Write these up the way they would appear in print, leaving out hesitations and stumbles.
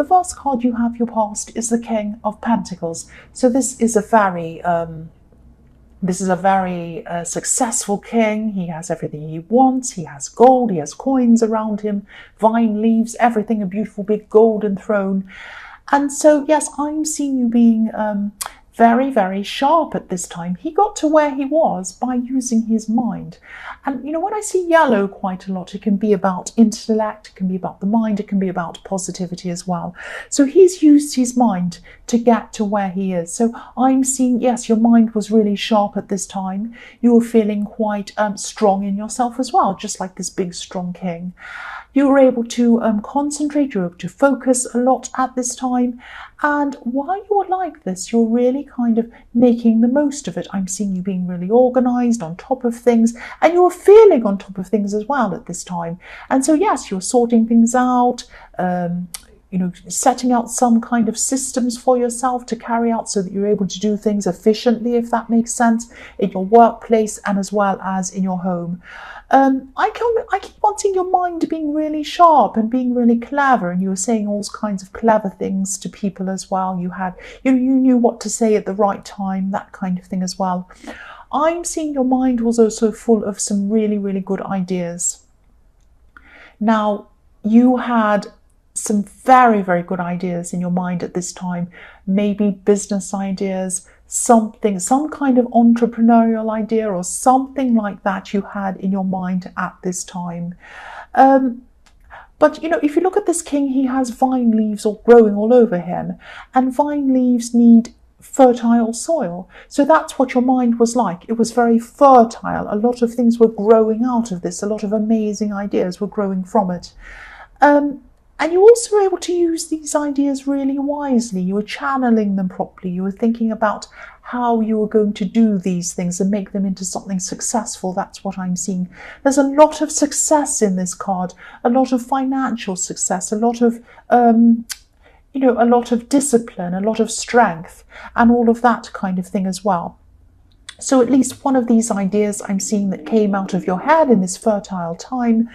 the first card you have, your past, is the King of Pentacles. So this is a very successful king. He has everything he wants. He has gold, he has coins around him, vine leaves, everything, a beautiful big golden throne. And so, yes, I'm seeing you being very, very sharp at this time. He got to where he was by using his mind. And, you know, when I see yellow quite a lot, it can be about intellect, it can be about the mind, it can be about positivity as well. So he's used his mind to get to where he is. So I'm seeing, yes, your mind was really sharp at this time. You were feeling quite strong in yourself as well, just like this big, strong king. You were able to concentrate, you were able to focus a lot at this time. And while you were like this, you're really kind of making the most of it. I'm seeing you being really organized, on top of things, and you were feeling on top of things as well at this time. And so, yes, you were sorting things out, you know, setting out some kind of systems for yourself to carry out so that you're able to do things efficiently, if that makes sense, in your workplace and as well as in your home. I keep on seeing your mind being really sharp and being really clever, and you were saying all kinds of clever things to people as well. You knew what to say at the right time, that kind of thing as well. I'm seeing your mind was also full of some really, really good ideas. Now, you had some very, very good ideas in your mind at this time, maybe business ideas, some kind of entrepreneurial idea or something like that you had in your mind at this time. But, you know, if you look at this king, he has vine leaves all growing all over him, and vine leaves need fertile soil. So that's what your mind was like. It was very fertile. A lot of things were growing out of this. A lot of amazing ideas were growing from it. And you also were able to use these ideas really wisely. You were channeling them properly. You were thinking about how you were going to do these things and make them into something successful. That's what I'm seeing. There's a lot of success in this card, a lot of financial success, a lot of, you know, a lot of discipline, a lot of strength, and all of that kind of thing as well. So at least one of these ideas I'm seeing that came out of your head in this fertile time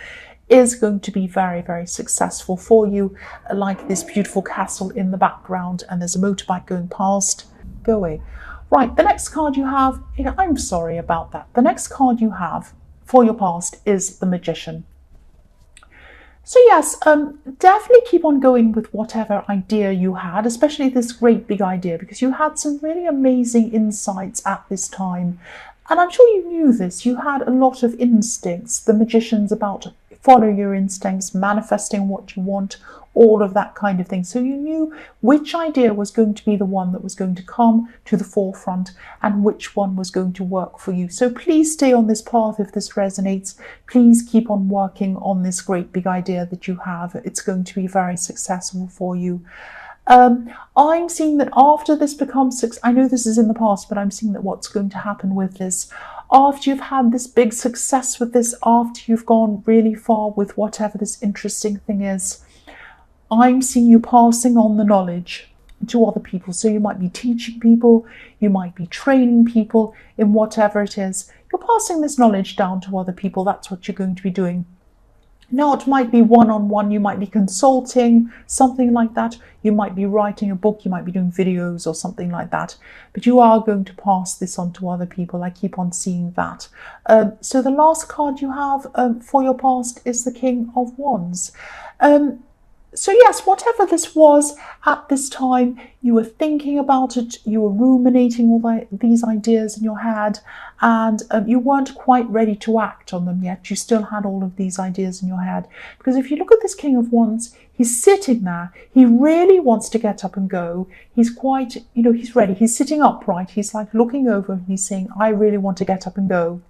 is going to be very, very successful for you, like this beautiful castle in the background, and there's a motorbike going past. Go away. Right, the next card you have, I'm sorry about that. The next card you have for your past is the Magician. So yes, definitely keep on going with whatever idea you had, especially this great big idea, because you had some really amazing insights at this time. And I'm sure you knew this. You had a lot of instincts. The Magician's about follow your instincts, manifesting what you want, all of that kind of thing. So you knew which idea was going to be the one that was going to come to the forefront and which one was going to work for you. So please stay on this path if this resonates. Please keep on working on this great big idea that you have. It's going to be very successful for you. I'm seeing that after this becomes I know this is in the past, but I'm seeing that what's going to happen with this, after you've had this big success with this, after you've gone really far with whatever this interesting thing is, I'm seeing you passing on the knowledge to other people. So you might be teaching people, you might be training people in whatever it is. You're passing this knowledge down to other people. That's what you're going to be doing. Now, it might be one-on-one, you might be consulting, something like that. You might be writing a book, you might be doing videos or something like that. But you are going to pass this on to other people. I keep on seeing that. So the last card you have for your past is the King of Wands. So yes, whatever this was at this time, you were thinking about it, you were ruminating all these ideas in your head, and you weren't quite ready to act on them yet. You still had all of these ideas in your head. Because if you look at this King of Wands, he's sitting there. He really wants to get up and go. He's quite, he's ready. He's sitting upright. He's like looking over and he's saying, I really want to get up and go.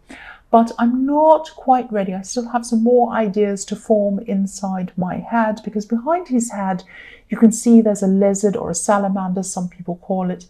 But I'm not quite ready. I still have some more ideas to form inside my head, because behind his head, you can see there's a lizard or a salamander, some people call it,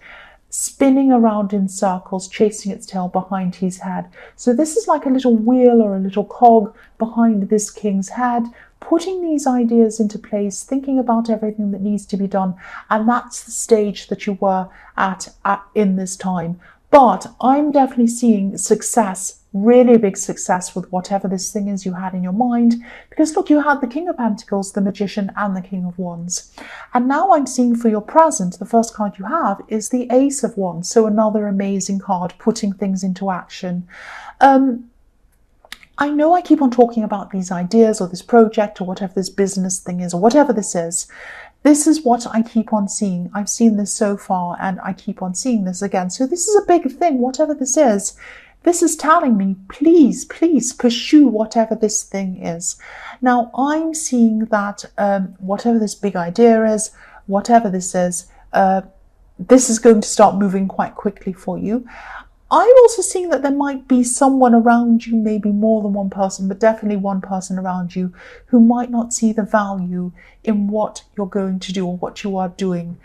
spinning around in circles, chasing its tail behind his head. So this is like a little wheel or a little cog behind this king's head, putting these ideas into place, thinking about everything that needs to be done. And that's the stage that you were at in this time. But I'm definitely seeing success, really big success with whatever this thing is you had in your mind. Because look, you had the King of Pentacles, the Magician, and the King of Wands. And now I'm seeing for your present, the first card you have is the Ace of Wands. So another amazing card, putting things into action. I know I keep on talking about these ideas or this project or whatever this business thing is or whatever this is. This is what I keep on seeing. I've seen this so far and I keep on seeing this again. So this is a big thing, whatever this is telling me, please, please pursue whatever this thing is. Now, I'm seeing that whatever this big idea is, whatever this is going to start moving quite quickly for you. I'm also seeing that there might be someone around you, maybe more than one person, but definitely one person around you who might not see the value in what you're going to do or what you are doing.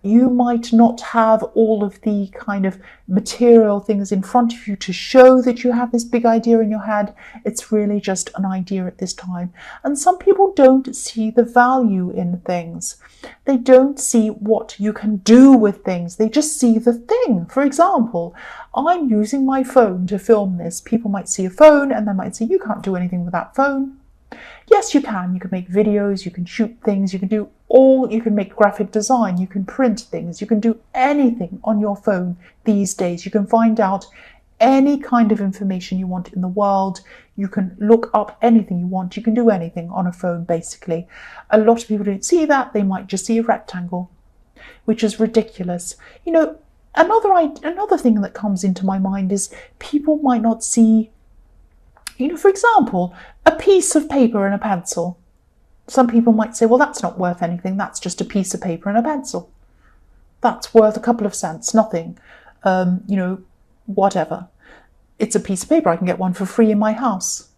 You might not have all of the kind of material things in front of you to show that you have this big idea in your head. It's really just an idea at this time. And some people don't see the value in things. They don't see what you can do with things. They just see the thing. For example, I'm using my phone to film this. People might see a phone and they might say, you can't do anything with that phone. Yes, you can. You can make videos, you can shoot things, you can make graphic design, you can print things, you can do anything on your phone these days. You can find out any kind of information you want in the world. You can look up anything you want. You can do anything on a phone, basically. A lot of people don't see that. They might just see a rectangle, which is ridiculous. You know, another thing that comes into my mind is people might not see, you know, for example, a piece of paper and a pencil. Some people might say, well, that's not worth anything. That's just a piece of paper and a pencil. That's worth a couple of cents, nothing. You know, whatever. It's a piece of paper. I can get one for free in my house.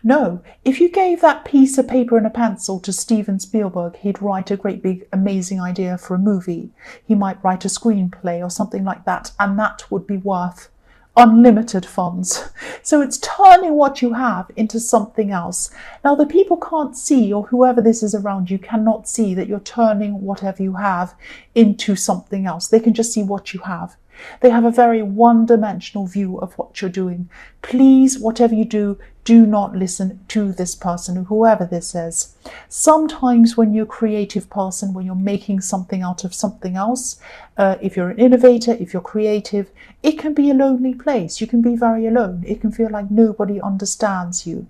No, if you gave that piece of paper and a pencil to Steven Spielberg, he'd write a great big amazing idea for a movie. He might write a screenplay or something like that, and that would be worth unlimited funds. So it's turning what you have into something else. Now, the people can't see, or whoever this is around you cannot see, that you're turning whatever you have into something else. They can just see what you have. They have a very one-dimensional view of what you're doing. Please, whatever you do not listen to this person, whoever this is. Sometimes when you're a creative person, when you're making something out of something else, if you're an innovator, if you're creative, it can be a lonely place. You can be very alone. It can feel like nobody understands you.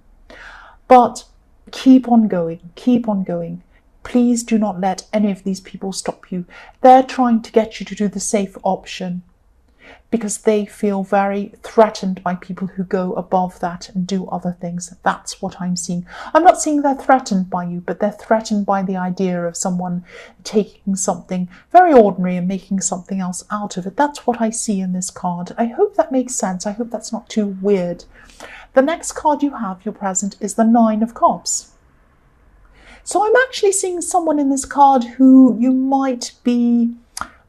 But keep on going, keep on going. Please do not let any of these people stop you. They're trying to get you to do the safe option, because they feel very threatened by people who go above that and do other things. That's what I'm seeing. I'm not seeing they're threatened by you, but they're threatened by the idea of someone taking something very ordinary and making something else out of it. That's what I see in this card. I hope that makes sense. I hope that's not too weird. The next card you have, your present, is the Nine of Cups. So I'm actually seeing someone in this card who you might be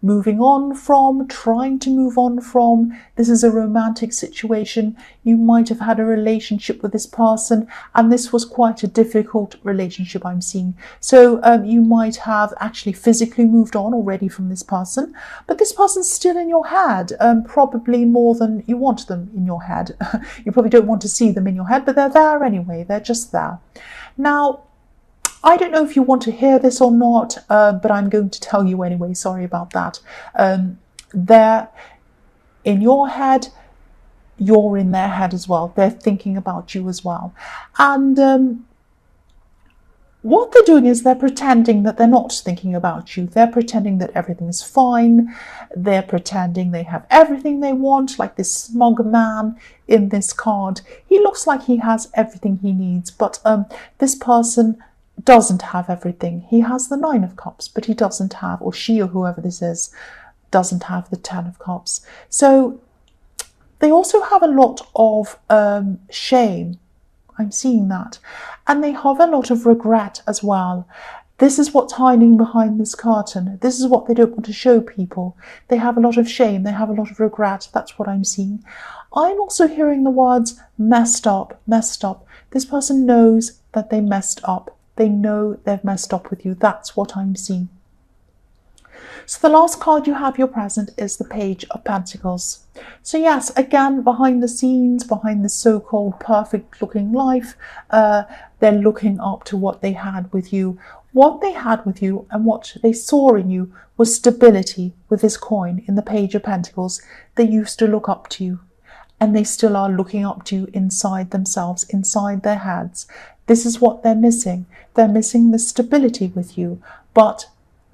moving on from, trying to move on from. This is a romantic situation. You might have had a relationship with this person, and this was quite a difficult relationship I'm seeing. So you might have actually physically moved on already from this person, but this person's still in your head, probably more than you want them in your head. You probably don't want to see them in your head, but they're there anyway. They're just there. Now, I don't know if you want to hear this or not, but I'm going to tell you anyway. Sorry about that. They're in your head, you're in their head as well. They're thinking about you as well. And what they're doing is they're pretending that they're not thinking about you. They're pretending that everything's fine. They're pretending they have everything they want, like this smug man in this card. He looks like he has everything he needs, but this person doesn't have everything. He has the Nine of Cups, but he doesn't have, or she or whoever this is, doesn't have the Ten of Cups. So they also have a lot of shame. I'm seeing that. And they have a lot of regret as well. This is what's hiding behind this curtain. This is what they don't want to show people. They have a lot of shame. They have a lot of regret. That's what I'm seeing. I'm also hearing the words messed up, messed up. This person knows that they messed up. They know they've messed up with you. That's what I'm seeing. So the last card you have your present is the Page of Pentacles. So yes, again, behind the scenes, behind this so-called perfect looking life, they're looking up to what they had with you. What they had with you and what they saw in you was stability with this coin in the Page of Pentacles. They used to look up to you, and they still are looking up to you inside themselves, inside their heads. This is what they're missing. They're missing the stability with you, but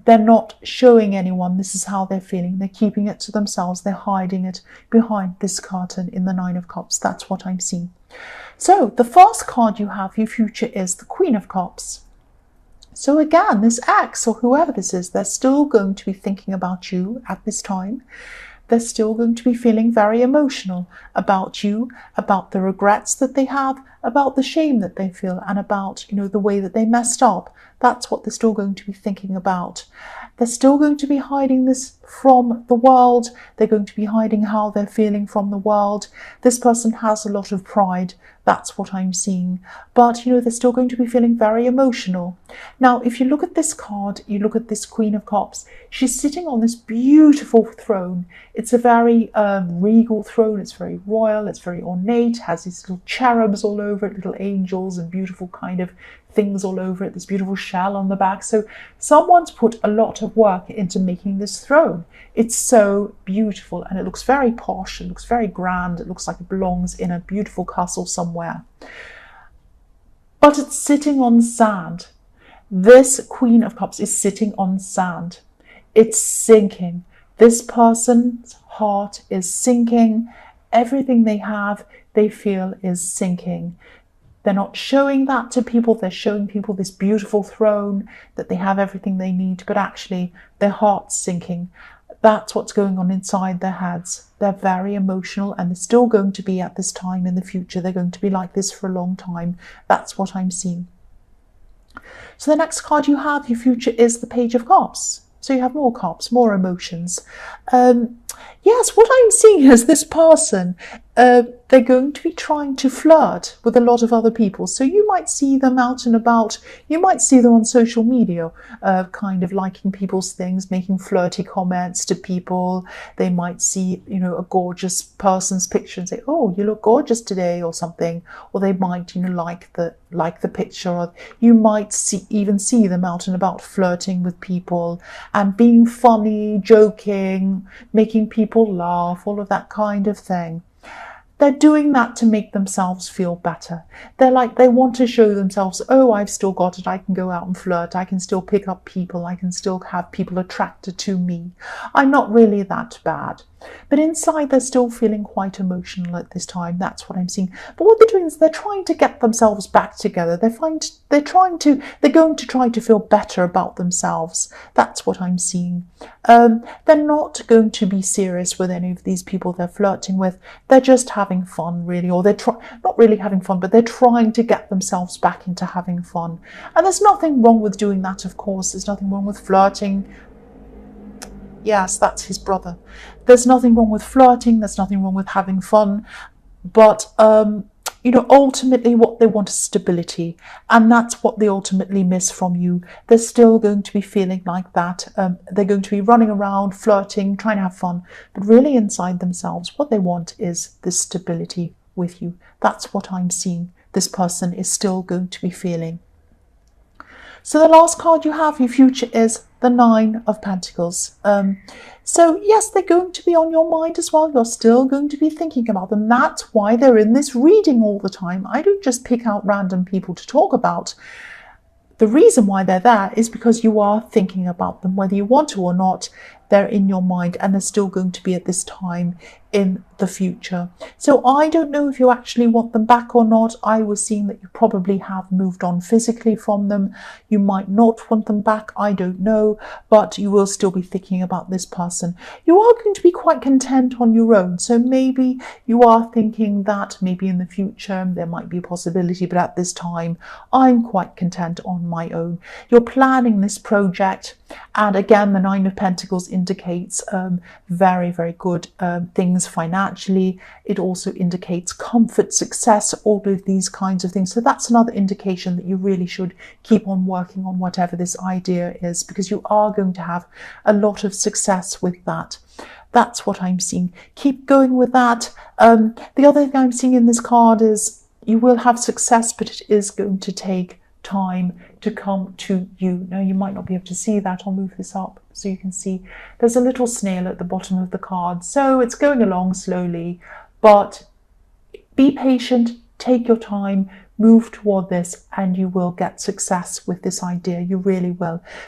they're not showing anyone this is how they're feeling. They're keeping it to themselves. They're hiding it behind this curtain in the Nine of Cups. That's what I'm seeing. So the first card you have, your future, is the Queen of Cups. So again, this ex or whoever this is, they're still going to be thinking about you at this time. They're still going to be feeling very emotional about you, about the regrets that they have, about the shame that they feel, and about, the way that they messed up. That's what they're still going to be thinking about. They're still going to be hiding this from the world. They're going to be hiding how they're feeling from the world. This person has a lot of pride. That's what I'm seeing. But, they're still going to be feeling very emotional. Now, if you look at this card, you look at this Queen of Cups, she's sitting on this beautiful throne. It's a very regal throne. It's very royal. It's very ornate. Has these little cherubs all over it, little angels and beautiful kind of things all over it, this beautiful shell on the back. So someone's put a lot of work into making this throne. It's so beautiful, and it looks very posh. It looks very grand. It looks like it belongs in a beautiful castle somewhere. But it's sitting on sand. This Queen of Cups is sitting on sand. It's sinking. This person's heart is sinking. Everything they have, they feel, is sinking. They're not showing that to people. They're showing people this beautiful throne, that they have everything they need, but actually their heart's sinking. That's what's going on inside their heads. They're very emotional, and they're still going to be at this time in the future. They're going to be like this for a long time. That's what I'm seeing. So the next card you have, your future, is the Page of Cups. So you have more cups, more emotions. Yes, what I'm seeing is this person, they're going to be trying to flirt with a lot of other people. So you might see them out and about. You might see them on social media, kind of liking people's things, making flirty comments to people. They might see, a gorgeous person's picture and say, "Oh, you look gorgeous today," or something. Or they might, like the picture. Or you might even see them out and about flirting with people and being funny, joking, making people laugh, all of that kind of thing. They're doing that to make themselves feel better. They want to show themselves, "Oh, I've still got it. I can go out and flirt. I can still pick up people. I can still have people attracted to me. I'm not really that bad." But inside, they're still feeling quite emotional at this time. That's what I'm seeing. But what they're doing is they're trying to get themselves back together. They're going to try to feel better about themselves. That's what I'm seeing. They're not going to be serious with any of these people they're flirting with. They're just having fun, really, or they're not really having fun, but they're trying to get themselves back into having fun. And there's nothing wrong with doing that, of course. There's nothing wrong with flirting. Yes, that's his brother. There's nothing wrong with flirting. There's nothing wrong with having fun. But, ultimately what they want is stability. And that's what they ultimately miss from you. They're still going to be feeling like that. They're going to be running around, flirting, trying to have fun. But really inside themselves, what they want is this stability with you. That's what I'm seeing. This person is still going to be feeling. So the last card you have, your future, is the Nine of Pentacles. So yes, they're going to be on your mind as well. You're still going to be thinking about them. That's why they're in this reading all the time. I don't just pick out random people to talk about. The reason why they're there is because you are thinking about them, whether you want to or not. They're in your mind, and they're still going to be at this time in the future. So I don't know if you actually want them back or not. I was seeing that you probably have moved on physically from them. You might not want them back. I don't know, but you will still be thinking about this person. You are going to be quite content on your own. So maybe you are thinking that maybe in the future there might be a possibility, but at this time I'm quite content on my own. You're planning this project, and again, the Nine of Pentacles in indicates very, very good things financially. It also indicates comfort, success, all of these kinds of things. So that's another indication that you really should keep on working on whatever this idea is, because you are going to have a lot of success with that. That's what I'm seeing. Keep going with that. The other thing I'm seeing in this card is you will have success, but it is going to take time to come to you. Now, you might not be able to see that. I'll move this up so you can see there's a little snail at the bottom of the card. So it's going along slowly, but be patient, take your time, move toward this, and you will get success with this idea. You really will.